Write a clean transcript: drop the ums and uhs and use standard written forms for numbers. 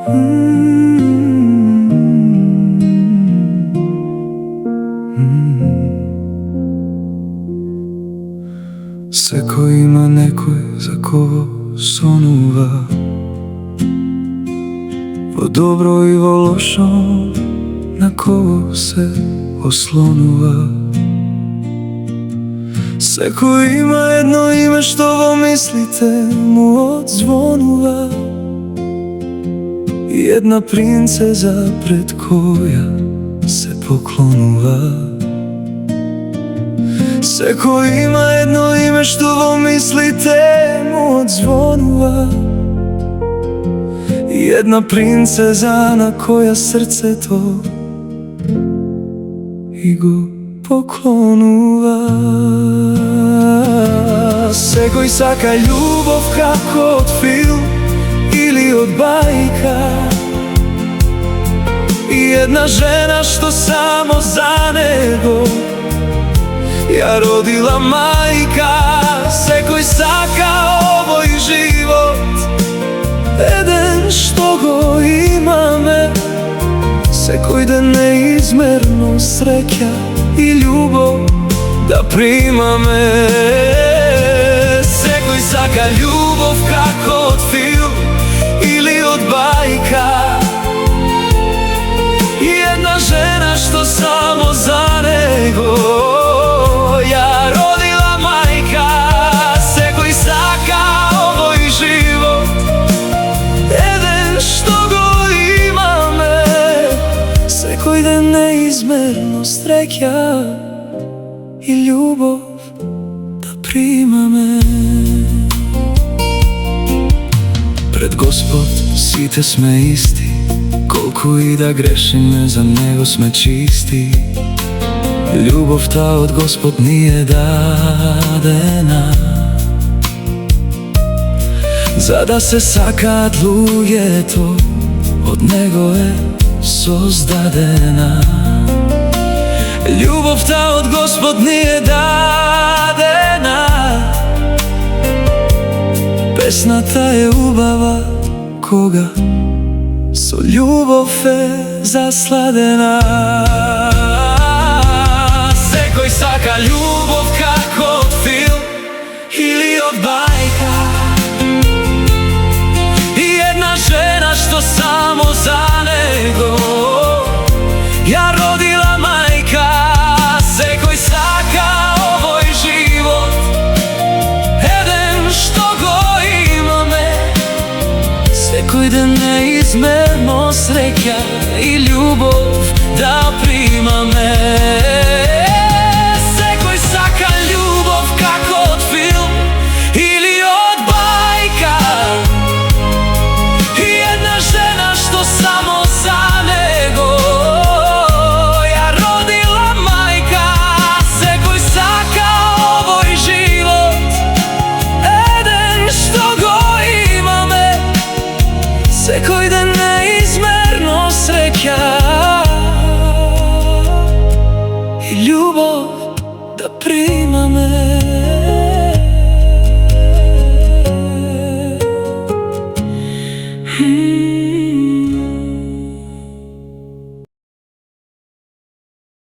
Секој има некој за кого сонува, во добро и во лошо, на кого се ослонува. Секој има едно име што во мислите му одзвонува, и една принцеза пред која се поклонува. Секој има едно име што во мислите му одзвонува, и една принцеза на која срцето и го поклонува. Секој сака љубов како од филм или од бајка, и една жена што само за него ја родила мајка. Секој сака овој живот еден што го имаме, секој ден неизмерно среќа и љубов да примаме. Секој сака љубов како од филм или од бајка, и една жена што само за него ја родила мајка. Секој сака овој живот еден што го имаме, секој ден неизмерно среќа и љубов да примаме. Пред Господ сите сме исти, колку и да грешиме за Него сме чисти. Љубовта од Господ ни е дадена, за да се сакаат луѓето, од Него е создадена. Љубовта од Господ ни е дадена, песната е убава кога со љубов е засладена. Секој сака љубов како од филм или од бајка, и една жена што само за него ја родила мајка. Секој сака овој живот еден што го имаме, секој ден неизмерно среќа и љубов да примаме. Секој сака љубов како од филм или од бајка, и една жена што само за него ја родила мајка. Секој сака овој живот еден што го имаме, секој ден неизмерно среќа и љубов да примаме.